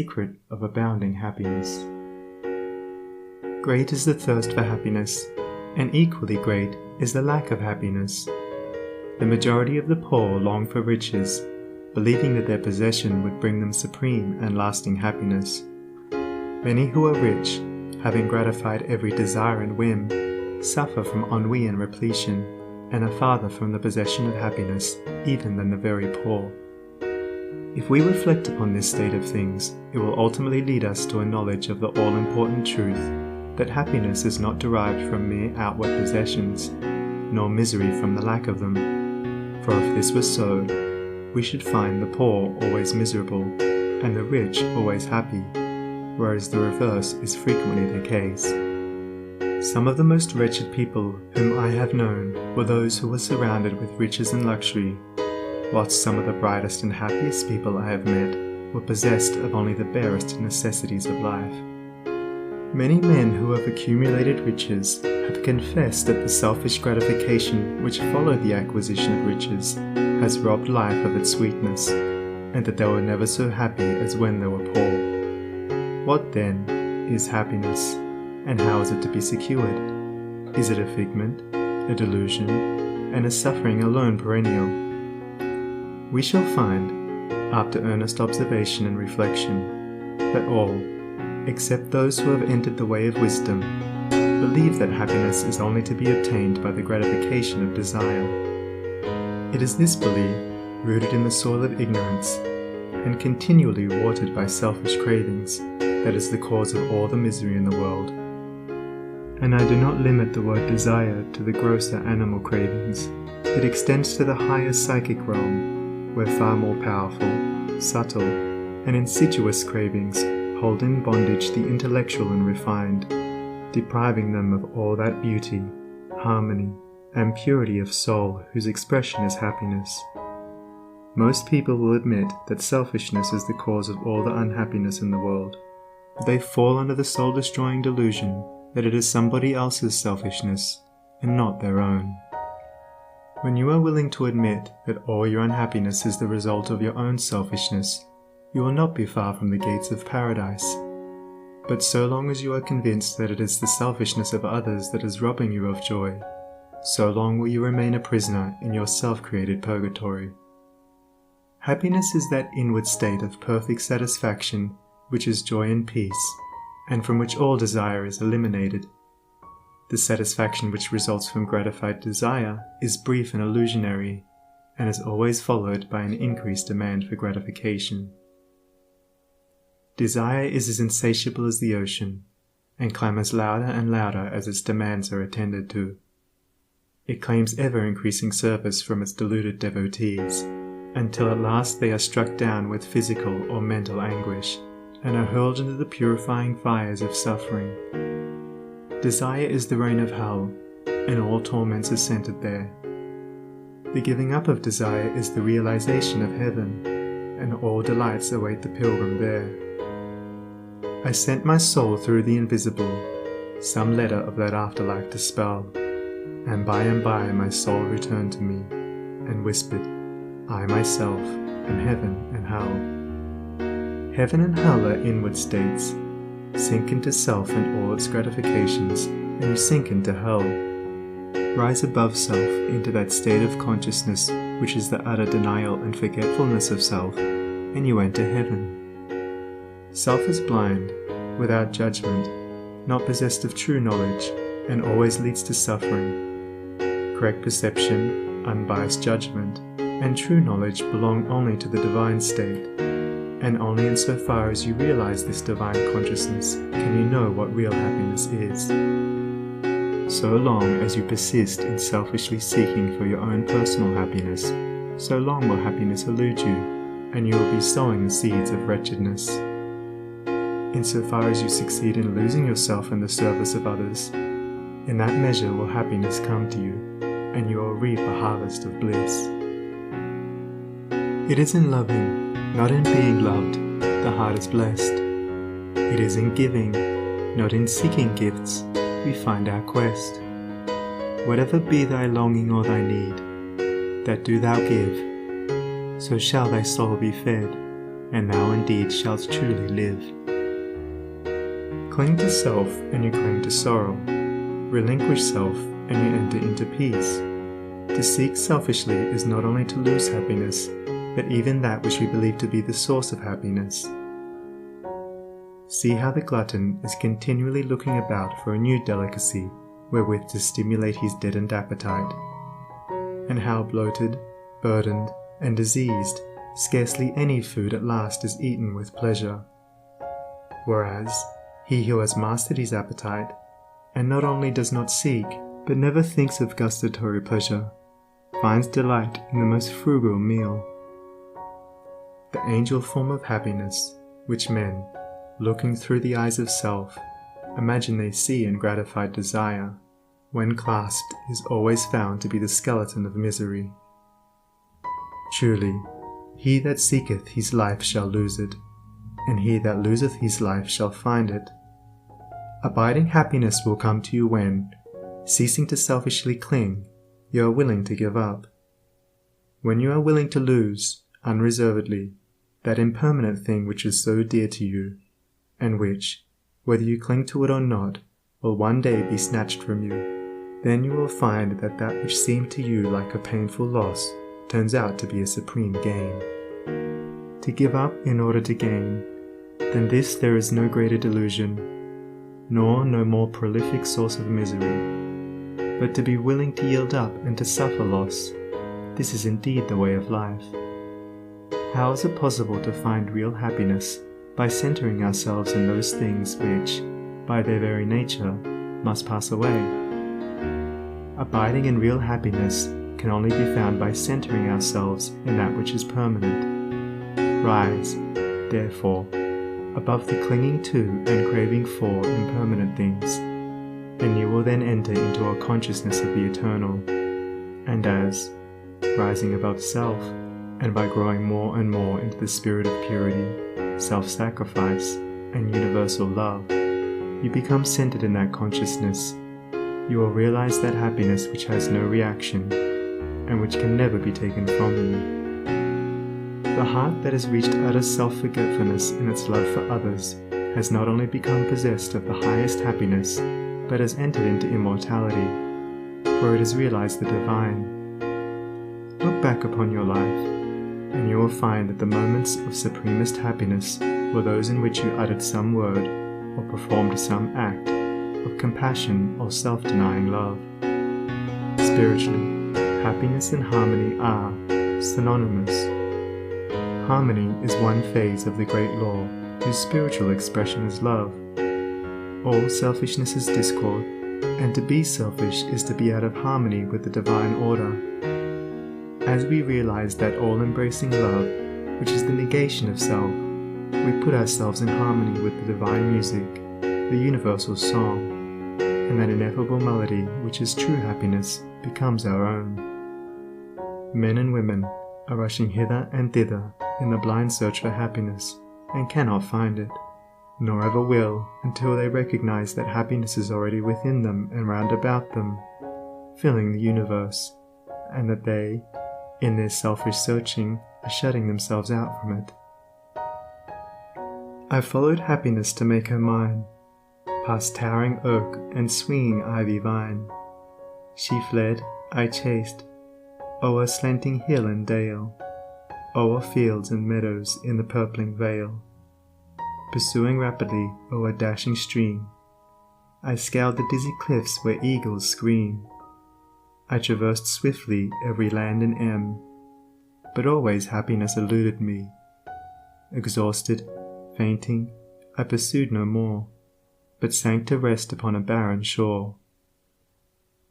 secret of abounding happiness. Great is the thirst for happiness, and equally great is the lack of happiness. The majority of the poor long for riches, believing that their possession would bring them supreme and lasting happiness. Many who are rich, having gratified every desire and whim, suffer from ennui and repletion, and are farther from the possession of happiness even than the very poor. If we reflect upon this state of things, it will ultimately lead us to a knowledge of the all-important truth that happiness is not derived from mere outward possessions, nor misery from the lack of them. For if this were so, we should find the poor always miserable, and the rich always happy, whereas the reverse is frequently the case. Some of the most wretched people whom I have known were those who were surrounded with riches and luxury, whilst some of the brightest and happiest people I have met were possessed of only the barest necessities of life. Many men who have accumulated riches have confessed that the selfish gratification which followed the acquisition of riches has robbed life of its sweetness, and that they were never so happy as when they were poor. What then is happiness, and how is it to be secured? Is it a figment, a delusion, and a suffering alone perennial? We shall find, after earnest observation and reflection, that all, except those who have entered the way of wisdom, believe that happiness is only to be obtained by the gratification of desire. It is this belief, rooted in the soil of ignorance, and continually watered by selfish cravings, that is the cause of all the misery in the world. And I do not limit the word desire to the grosser animal cravings. It extends to the higher psychic realm, where far more powerful, subtle, and insidious cravings hold in bondage the intellectual and refined, depriving them of all that beauty, harmony, and purity of soul whose expression is happiness. Most people will admit that selfishness is the cause of all the unhappiness in the world. They fall under the soul-destroying delusion that it is somebody else's selfishness and not their own. When you are willing to admit that all your unhappiness is the result of your own selfishness, you will not be far from the gates of paradise. But so long as you are convinced that it is the selfishness of others that is robbing you of joy, so long will you remain a prisoner in your self-created purgatory. Happiness is that inward state of perfect satisfaction which is joy and peace, and from which all desire is eliminated. The satisfaction which results from gratified desire is brief and illusionary, and is always followed by an increased demand for gratification. Desire is as insatiable as the ocean, and clamors louder and louder as its demands are attended to. It claims ever-increasing service from its deluded devotees, until at last they are struck down with physical or mental anguish, and are hurled into the purifying fires of suffering. Desire is the reign of hell, and all torments are centered there. The giving up of desire is the realization of heaven, and all delights await the pilgrim there. I sent my soul through the invisible, some letter of that afterlife to spell, and by my soul returned to me, and whispered, I myself am heaven and hell. Heaven and hell are inward states. Sink into self and all its gratifications, and you sink into hell. Rise above self into that state of consciousness which is the utter denial and forgetfulness of self, and you enter heaven. Self is blind, without judgment, not possessed of true knowledge, and always leads to suffering. Correct perception, unbiased judgment, and true knowledge belong only to the divine state, and only insofar as you realize this divine consciousness can you know what real happiness is. So long as you persist in selfishly seeking for your own personal happiness, so long will happiness elude you, and you will be sowing the seeds of wretchedness. Insofar as you succeed in losing yourself in the service of others, in that measure will happiness come to you, and you will reap a harvest of bliss. It is in loving, not in being loved, the heart is blessed. It is in giving, not in seeking gifts, we find our quest. Whatever be thy longing or thy need, that do thou give, so shall thy soul be fed. and thou indeed shalt truly live. Cling to self, and you cling to sorrow. Relinquish self, and you enter into peace. To seek selfishly is not only to lose happiness, but even that which we believe to be the source of happiness. See how the glutton is continually looking about for a new delicacy wherewith to stimulate his deadened appetite, and how bloated, burdened, and diseased, scarcely any food at last is eaten with pleasure. Whereas, he who has mastered his appetite, and not only does not seek, but never thinks of gustatory pleasure, finds delight in the most frugal meal. The angel form of happiness, which men, looking through the eyes of self, imagine they see in gratified desire, when clasped is always found to be the skeleton of misery. Truly, he that seeketh his life shall lose it, and he that loseth his life shall find it. Abiding happiness will come to you when, ceasing to selfishly cling, you are willing to give up. When you are willing to lose, unreservedly, that impermanent thing which is so dear to you, and which, whether you cling to it or not, will one day be snatched from you, then you will find that that which seemed to you like a painful loss turns out to be a supreme gain. To give up in order to gain, than this there is no greater delusion, nor no more prolific source of misery. But to be willing to yield up and to suffer loss, this is indeed the way of life. How is it possible to find real happiness by centering ourselves in those things which, by their very nature, must pass away? Abiding in real happiness can only be found by centering ourselves in that which is permanent. Rise, therefore, above the clinging to and craving for impermanent things, and you will then enter into a consciousness of the eternal. And as, rising above self, and by growing more and more into the spirit of purity, self-sacrifice, and universal love, you become centered in that consciousness, you will realize that happiness which has no reaction, and which can never be taken from you. The heart that has reached utter self-forgetfulness in its love for others has not only become possessed of the highest happiness, but has entered into immortality, for it has realized the divine. Look back upon your life, and you will find that the moments of supremest happiness were those in which you uttered some word or performed some act of compassion or self-denying love. Spiritually, happiness and harmony are synonymous. Harmony is one phase of the great law whose spiritual expression is love. All selfishness is discord, and to be selfish is to be out of harmony with the divine order. As we realize that all-embracing love, which is the negation of self, we put ourselves in harmony with the divine music, the universal song, and that ineffable melody which is true happiness becomes our own. Men and women are rushing hither and thither in the blind search for happiness, and cannot find it, nor ever will until they recognize that happiness is already within them and round about them, filling the universe, and that they, in their selfish searching, are shutting themselves out from it. I followed happiness to make her mine, past towering oak and swinging ivy vine. She fled, I chased, o'er slanting hill and dale, o'er fields and meadows in the purpling vale. Pursuing rapidly o'er dashing stream, I scaled the dizzy cliffs where eagles scream. I traversed swiftly every land in M, but always happiness eluded me. Exhausted, fainting, I pursued no more, but sank to rest upon a barren shore.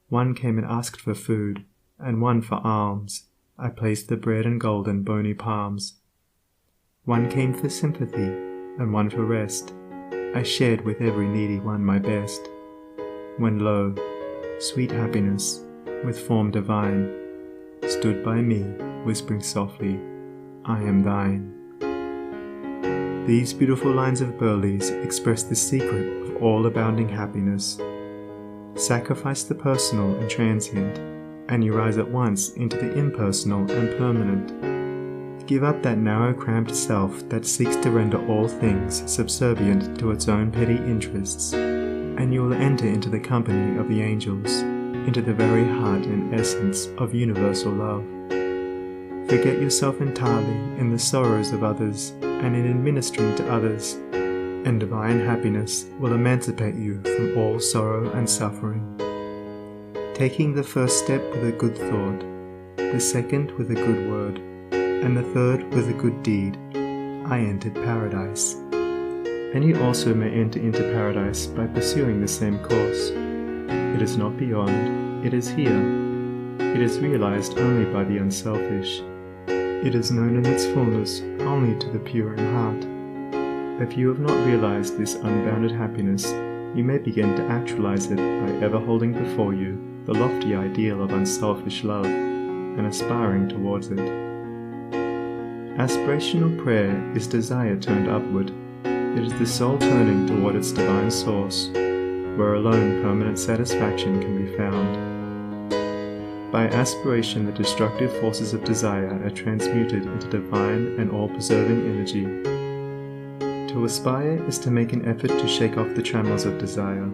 One came and asked for food, and one for alms. I placed the bread and gold in bony palms. One came for sympathy, and one for rest. I shared with every needy one my best. When lo, sweet happiness, with form divine, stood by me, whispering softly, I am thine. These beautiful lines of Burleigh's express the secret of all abounding happiness. Sacrifice the personal and transient, and you rise at once into the impersonal and permanent. Give up that narrow, cramped self that seeks to render all things subservient to its own petty interests, and you will enter into the company of the angels, into the very heart and essence of universal love. Forget yourself entirely in the sorrows of others and in administering to others, and divine happiness will emancipate you from all sorrow and suffering. Taking the first step with a good thought, the second with a good word, and the third with a good deed, I entered paradise. And you also may enter into paradise by pursuing the same course. It is not beyond, it is here. It is realized only by the unselfish. It is known in its fullness only to the pure in heart. If you have not realized this unbounded happiness, you may begin to actualize it by ever holding before you the lofty ideal of unselfish love and aspiring towards it. Aspirational prayer is desire turned upward. It is the soul turning toward its divine source, where alone permanent satisfaction can be found. By aspiration, the destructive forces of desire are transmuted into divine and all-preserving energy. To aspire is to make an effort to shake off the trammels of desire.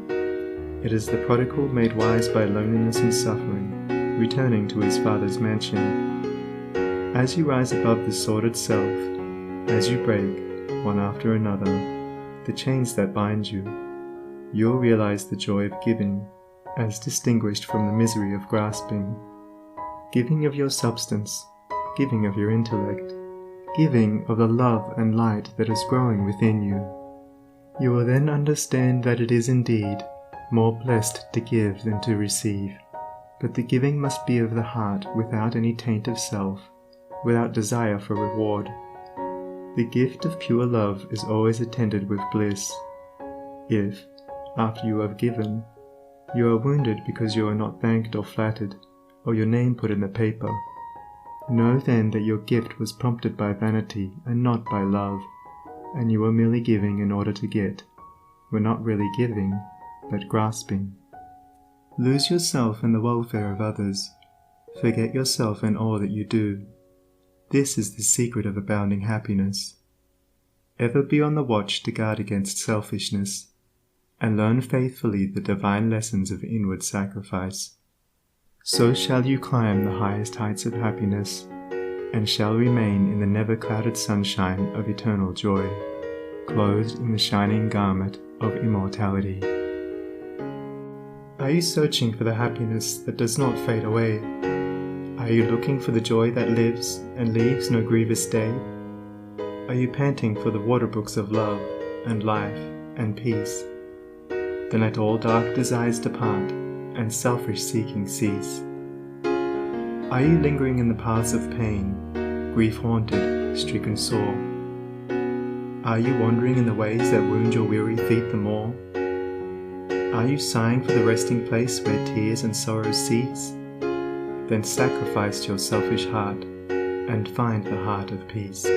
It is the prodigal made wise by loneliness and suffering, returning to his Father's mansion. As you rise above the sordid self, as you break, one after another, the chains that bind you, you'll realize the joy of giving, as distinguished from the misery of grasping. Giving of your substance, giving of your intellect, giving of the love and light that is growing within you. You will then understand that it is indeed more blessed to give than to receive, but the giving must be of the heart without any taint of self, without desire for reward. The gift of pure love is always attended with bliss. If, after you have given, you are wounded because you are not thanked or flattered, or your name put in the paper, know then that your gift was prompted by vanity and not by love, and you were merely giving in order to get, were not really giving, but grasping. Lose yourself in the welfare of others. Forget yourself in all that you do. This is the secret of abounding happiness. Ever be on the watch to guard against selfishness, and learn faithfully the divine lessons of inward sacrifice. So shall you climb the highest heights of happiness, and shall remain in the never-clouded sunshine of eternal joy, clothed in the shining garment of immortality. Are you searching for the happiness that does not fade away? Are you looking for the joy that lives and leaves no grievous day? Are you panting for the waterbrooks of love and life and peace? Then let all dark desires depart and selfish seeking cease. Are you lingering in the paths of pain, grief-haunted, stricken sore? Are you wandering in the ways that wound your weary feet the more? Are you sighing for the resting place where tears and sorrows cease? Then sacrifice your selfish heart and find the heart of peace.